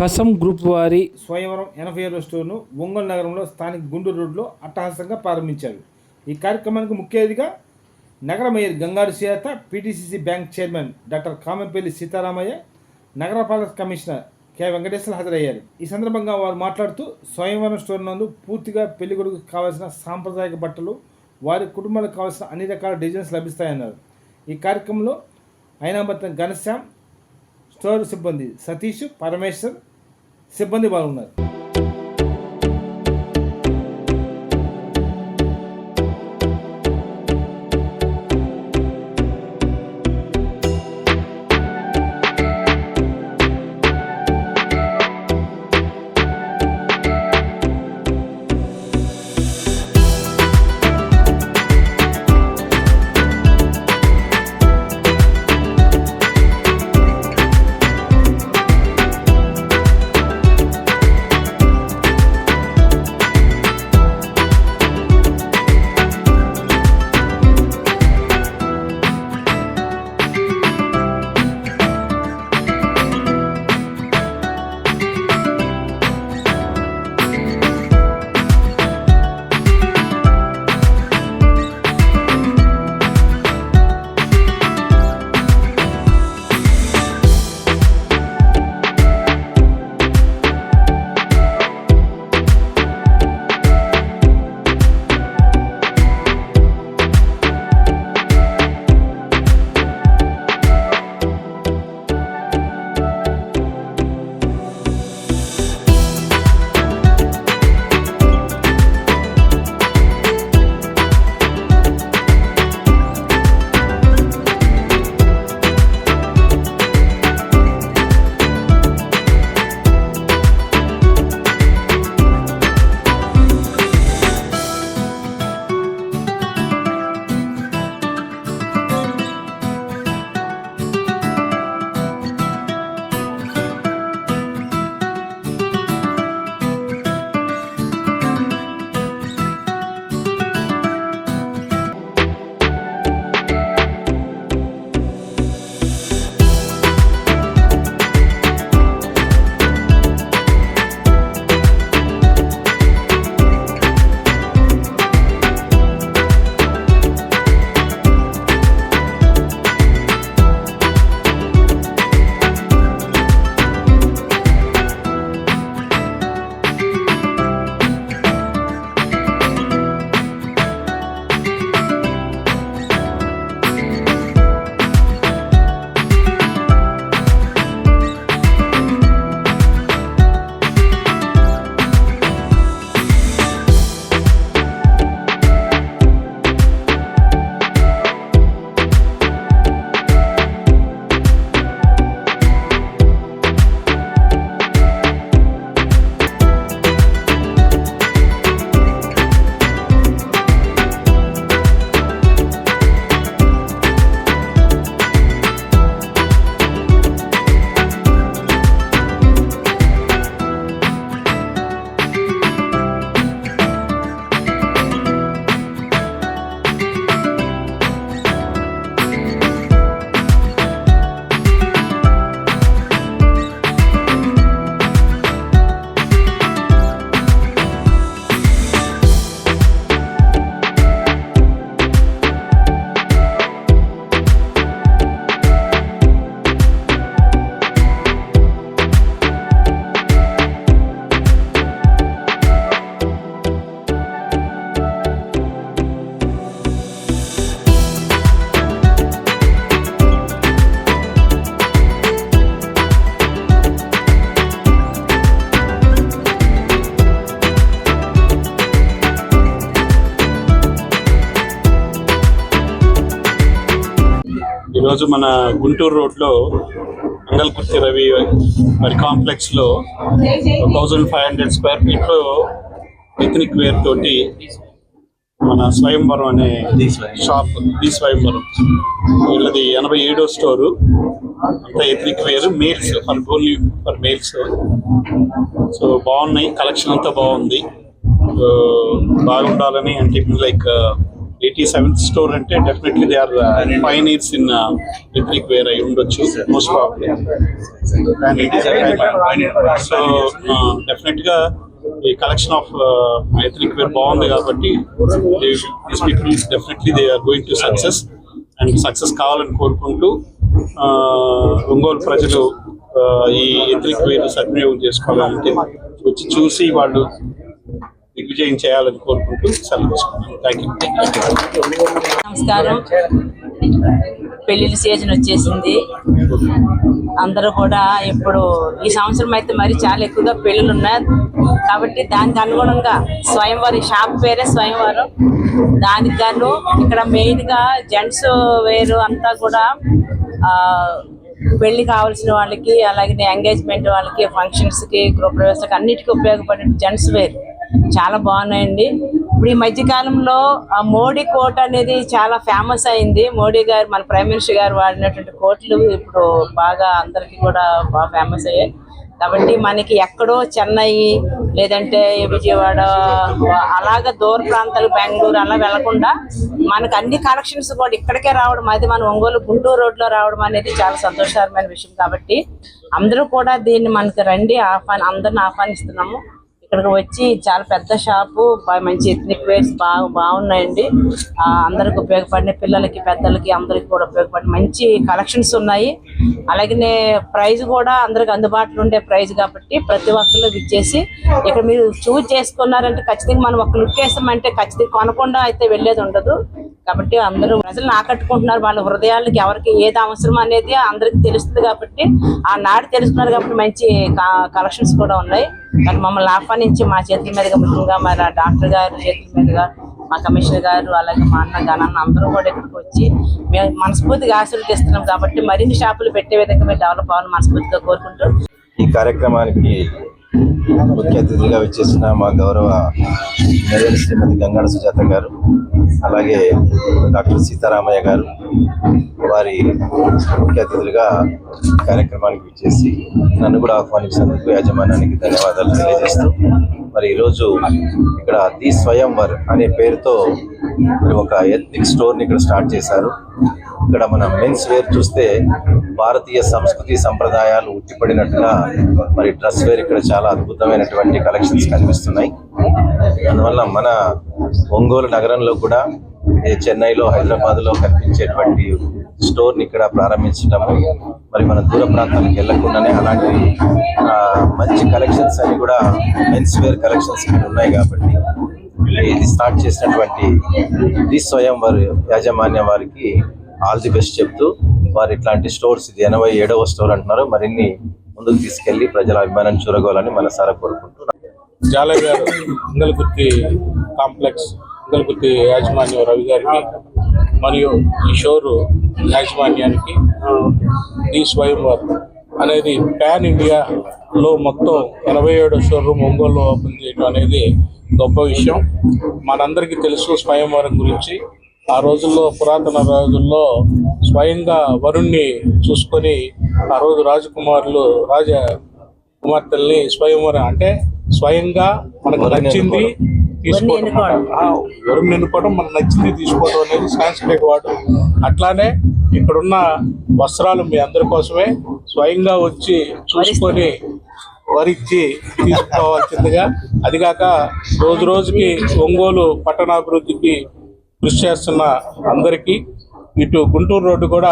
కసం group వారి స్వయంవరం 87వ స్టోర్ను ఒంగోలు నగరంలో స్థానిక గుంటూరు రోడ్లో అట్టహాసంగా ప్రారంభించారు. ఈ కార్యక్రమానికి ముఖ్య అతిథిగా నగర mayor Gangadu Sita, PTCC bank chairman doctor Kamempalli Sitaramayya, నగరపాలక కమిషనర్ కె వెంకటేశ్వర హాజరయ్యారు. ఈ సందర్భంగా వారు మాట్లాడుతూ స్వయంవరం స్టోర్ నందు పూర్తిగా పెళ్లికొడుకు కావాల్సిన సాంప్రదాయక బట్టలు, వారి కుటుంబాలకు కావాల్సిన అన్ని రకాల డిజైన్స్ లభిస్తాయన్నారు. ఈ కార్యక్రమంలో అయినామతం ఘనశ్యామ్, స్టోర్ సిబ్బంది సతీష్, పరమేశ్వర్ సిబ్బంది పాల్గొన్నారు. ఈరోజు మన గుంటూరు రోడ్లో మంగళకుర్తి రవి మరి కాంప్లెక్స్లో 1500 స్క్వేర్ ఫీట్లో ఎథనిక్ వేర్ తోటి మన స్వయంవరం అనే షాప్, ది స్వయంవరం వీళ్ళది 87వ స్టోరు. అంతా ethnic wear, males, only for males. So బాగున్నాయి, కలెక్షన్ అంతా బాగుంది. బాగుండాలని అంటే లైక్ 87th స్టోర్ అంటే definitely they are pioneers in ethnic wear అయి ఉండొచ్చు మోస్ట్ ప్రాబ్లీ. సో డెఫినెట్ గా ఈ కలెక్షన్ ఆఫ్ ఎథ్నిక్ వేర్ బాగుంది కాబట్టి these people definitely they are going to success and success కావాలని కోరుకుంటూ ఒంగోలు ప్రజలు ఈ ఎథ్నిక్ వేర్ సద్వినియోగం చేసుకోవాలంటే వచ్చి చూసి వాళ్ళు దిగ్విజయం చేయాలని కోరుకుంటూ సెలవు తీసుకున్నాను. Thank you. నమస్కారం. పెళ్లిళ్ళ సీజన్ వచ్చేసింది. అందరూ కూడా ఇప్పుడు ఈ సంవత్సరం అయితే మరి చాలా ఎక్కువగా పెళ్ళిళ్ళు ఉన్నాయి కాబట్టి దానికి అనుగుణంగా స్వయంవరం, షాప్ పేరే స్వయంవరం, దానికి గాను ఇక్కడ మెయిన్గా జెంట్స్ వేరు అంతా కూడా పెళ్లి కావాల్సిన వాళ్ళకి, అలాగే ఎంగేజ్మెంట్ వాళ్ళకి, ఫంక్షన్స్కి, గృహప్రవేశాలకు అన్నిటికీ ఉపయోగపడే జెంట్స్ వేర్ చాలా బాగున్నాయండి. ఇప్పుడు ఈ మధ్యకాలంలో మోడీ కోట్ అనేది చాలా ఫేమస్ అయింది. మోడీ గారు, మన ప్రైమ్ మినిస్టర్ గారు వాడినటువంటి కోట్లు ఇప్పుడు బాగా అందరికీ కూడా బాగా ఫేమస్ అయ్యాయి. కాబట్టి మనకి ఎక్కడో చెన్నై లేదంటే విజయవాడ అలాగ దూర ప్రాంతాలు బెంగళూరు అలా వెళ్లకుండా మనకు అన్ని కలెక్షన్స్ కూడా ఇక్కడికే రావడం, అది మన ఒంగోలు గుంటూరు రోడ్లో రావడం అనేది చాలా సంతోషకరమైన విషయం. కాబట్టి అందరూ కూడా దీన్ని మనకి రండి, అందరిని ఆహ్వానిస్తున్నాము. ఇక్కడికి వచ్చి చాలా పెద్ద షాపు, మంచి ఎథ్నిక్ వేర్స్ బాగున్నాయండి. అందరికి ఉపయోగపడిన, పిల్లలకి పెద్దలకి అందరికి కూడా ఉపయోగపడిన మంచి కలెక్షన్స్ ఉన్నాయి. అలాగే ప్రైస్ కూడా అందరికి అందుబాటులో ఉండే ప్రైస్ కాబట్టి ప్రతి ఒక్కరు ఇచ్చేసి ఇక్కడ మీరు చూజ్ చేసుకున్నారంటే ఖచ్చితంగా మనం ఒక లుక్ వేసామంటే ఖచ్చితంగా కొనకుండా అయితే వెళ్ళేది ఉండదు. కాబట్టి అందరూ ప్రజలను ఆకట్టుకుంటున్నారు. వాళ్ళ హృదయాలకి ఎవరికి ఏది అవసరం అనేది అందరికి తెలుస్తుంది కాబట్టి ఆ నాడు తెలుస్తున్నారు కాబట్టి మంచి కలెక్షన్స్ కూడా ఉన్నాయి. కానీ మమ్మల్ని ఆహ్వానించి మా చేతుల మీదుగా, ముఖ్యంగా మరి డాక్టర్ గారు చేతుల మీదుగా, మా కమిషనర్ గారు, అలాగే మా అన్న గణన్న అందరూ కూడా ఇక్కడికి వచ్చి మేము మనస్ఫూర్తిగా ఆశీర్వదిస్తున్నాం. కాబట్టి మరిన్ని షాపులు పెట్టే విధంగా మేము డెవలప్ అవ్వాలని మనస్ఫూర్తిగా కోరుకుంటూ ఈ కార్యక్రమానికి ముఖ్య అతిథిగా వచ్చేసిన మా గౌరవ మేయర్ శ్రీమతి గంగాడ సుజాత గారు, అలాగే డాక్టర్ సీతారామయ్య గారు, వారి ముఖ్య అతిథులుగా కార్యక్రమానికి వచ్చేసి నన్ను కూడా ఆహ్వానించినందుకు యాజమాన్యానికి ధన్యవాదాలు తెలియజేస్తూ, మరి ఈరోజు ఇక్కడ ది స్వయంవర్ అనే పేరుతో ఒక ఎథ్నిక్ స్టోర్ని ఇక్కడ స్టార్ట్ చేశారు. ఇక్కడ మనం మెన్స్ వేర్ చూస్తే భారతీయ సంస్కృతి సంప్రదాయాలు ఉట్టిపడినట్టుగా మరి డ్రెస్ వేర్ ఇక్కడ చాలా అద్భుతమైనటువంటి కలెక్షన్స్ కనిపిస్తున్నాయి. అందువల్ల మన ఒంగోలు నగరంలో కూడా చెన్నైలో, హైదరాబాద్లో కనిపించేటువంటి స్టోర్ని ఇక్కడ ప్రారంభించటము, మరి మన దూర ప్రాంతాలకు వెళ్లకుండానే అలాంటి మంచి కలెక్షన్స్ అన్ని కూడా మెన్స్ వేర్ కలెక్షన్స్ ఇక్కడ ఉన్నాయి. కాబట్టి ఇది స్టార్ట్ చేసినటువంటి ది స్వయంవర్ యాజమాన్యం వారికి ఆల్ ది బెస్ట్ చెప్తూ, వారు ఇట్లాంటి స్టోర్స్, ఇది 87వ స్టోర్ అంటున్నారు, మరిన్ని ముందుకు తీసుకెళ్లి ప్రజల అభిమానాన్ని చూరగోవాలని మనసారా కోరుకుంటున్నాను. జాలయ్య గారు, అంగల్గుర్తి కాంప్లెక్స్, అంగల్గుర్తి యాజమాన్యం రవి గారికి మరియు ఈ షోరు యాజమాన్యానికి ది స్వయంవర్ అనేది పాన్ ఇండియాలో మొత్తం 87వ షోరూమ్ ఒంగోలులో ఓపెన్ చేయడం అనేది గొప్ప విషయం. మనందరికీ తెలుసు స్వయంవరం గురించి. ఆ రోజుల్లో, పురాతన రోజుల్లో స్వయంగా వరుణ్ణి చూసుకొని ఆ రోజు రాజకుమారులు, రాజకుమార్తెల్ని స్వయంవరం అంటే స్వయంగా మనకు నచ్చింది తీసుకోవడం, వరుణ్ ఎన్నుకోవడం, మనకు నచ్చింది తీసుకోవడం అనేది సాంస్కృతిక వాడు. అట్లానే ఇక్కడున్న వస్త్రాలు మీ అందరి కోసమే స్వయంగా వచ్చి చూసుకొని వరించి తీసుకోవాల్సిందిగా, అదిగాక రోజు రోజుకి ఒంగోలు పట్టణాభివృద్ధికి కృషి చేస్తున్న అందరికీ, ఇటు గుంటూరు రోడ్డు కూడా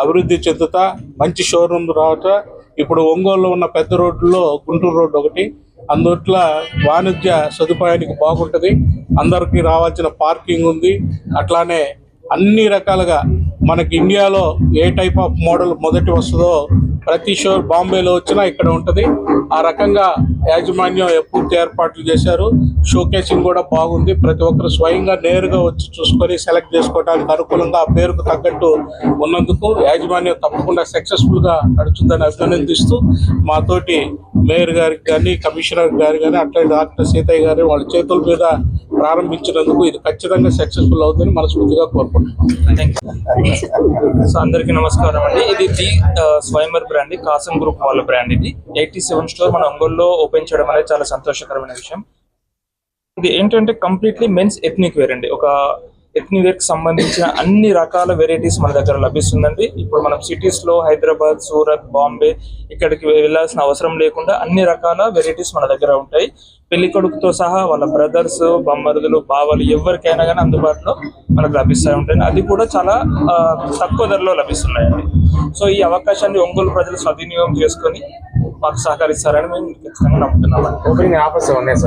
అభివృద్ధి చెందుతా మంచి షోరూమ్ రావటం, ఇప్పుడు ఒంగోలులో ఉన్న పెద్ద రోడ్డులో గుంటూరు రోడ్డు ఒకటి, అందువల్ల వాణిజ్య సదుపాయానికి బాగుంటుంది. అందరికీ రావాల్సిన పార్కింగ్ ఉంది. అట్లానే అన్ని రకాలుగా మనకి ఇండియాలో ఏ టైప్ ఆఫ్ మోడల్ మొదటి వస్తుందో ప్రతి షోర్ బాంబేలో వచ్చినా ఇక్కడ ఉంటుంది. ఆ రకంగా యాజమాన్యం పూర్తి ఏర్పాట్లు చేశారు. షోకేసింగ్ కూడా బాగుంది. ప్రతి ఒక్కరు స్వయంగా నేరుగా వచ్చి చూసుకొని సెలెక్ట్ చేసుకోవడానికి అనుకూలంగా ఆ పేరుకు తగ్గట్టు ఉన్నందుకు యాజమాన్యం తప్పకుండా సక్సెస్ఫుల్గా నడుస్తుందని అభినందిస్తూ, మాతోటి మేయర్ గారికి కానీ, కమిషనర్ గారు కానీ, అట్లాగే డాక్టర్ సీతయ్య గారు వాళ్ళ చేతుల మీద ప్రారంభించినందుకు ఇది ఖచ్చితంగా సక్సెస్ఫుల్ అవుతుందని మనస్ఫూర్తిగా కోరుకుంటున్నాం. సో అందరికీ నమస్కారం అండి. ఇది the Swayamvar brand, Kasam group వాళ్ళ బ్రాండ్. ఇది 87 స్టోర్ మన ఒంగోలులో ఓపెన్ చేయడం అనేది చాలా సంతోషకరమైన విషయం. ఇది ఏంటంటే కంప్లీట్లీ మెన్స్ ఎథ్నిక్ వేర్ అండి. ఒక ఎథ్నివేర్ కి సంబంధించిన అన్ని రకాల వెరైటీస్ మన దగ్గర లభిస్తుందండి. ఇప్పుడు మనం సిటీస్ లో హైదరాబాద్, సూరత్, బాంబే ఇక్కడికి వెళ్ళాల్సిన అవసరం లేకుండా అన్ని రకాల వెరైటీస్ మన దగ్గర ఉంటాయి. పెళ్లి కొడుకుతో సహా వాళ్ళ బ్రదర్స్, బొమ్మరుదులు, బావలు ఎవరికైనా కానీ అందుబాటులో మనకు లభిస్తూ ఉంటాయి. అది కూడా చాలా తక్కువ ధరలో లభిస్తున్నాయండి. సో ఈ అవకాశాన్ని ఒంగోలు ప్రజలు సద్వినియోగం చేసుకొని మాకు సహకరిస్తారని మేము ఖచ్చితంగా నమ్ముతున్నామండి. ఓపెనింగ్ ఆఫర్స్ ఉన్నాయి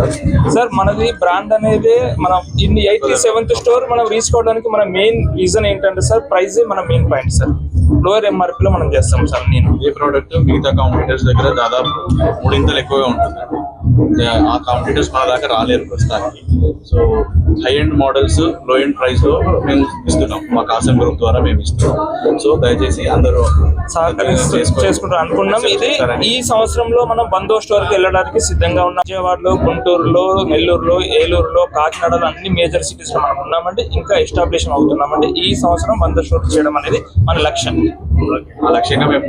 సార్ మనది బ్రాండ్ అనేది మనం ఇన్ని 87th స్టోర్ మనం రీచ్ కావడానికి మన మెయిన్ రీజన్ ఏంటంటే సార్ ప్రైస్ మన మెయిన్ పాయింట్ సార్. లోయర్ ఎంఆర్పీలో మనం చేస్తాం సార్. నేను ఈ ప్రోడక్ట్ మిగతా కాంపిటీటర్స్ దగ్గర దాదాపు 3 ఎక్కువగా ఉంటుందండి. ఆ కాంపిటీటర్స్ మన దాకా రాలేరు ప్రస్తుతానికి. సో హై ఎండ్ మోడల్స్ లో ఎండ్ ప్రైస్ లో మేము ఇస్తున్నాం, మా కాసం గ్రూప్ ద్వారా మేము ఇస్తున్నాం. సో దయచేసి అందరూ చేసుకుంటారు అనుకున్నాం. ఇది ఈ సంవత్సరంలో మనం బందో స్టోర్ కి వెళ్ళడానికి సిద్ధంగా ఉన్నాం. విజయవాడలో, గుంటూరులో, నెల్లూరులో, ఏలూరులో, కాకినాడలో అన్ని మేజర్ సిటీస్ లో మనం ఉన్నామండి. ఇంకా ఎస్టాబ్లిష్ అవుతున్నామండి. ఈ సంవత్సరం బందో స్టోర్ చేయడం అనేది మన లక్ష్యం. ఆ లక్ష్యంగా మేము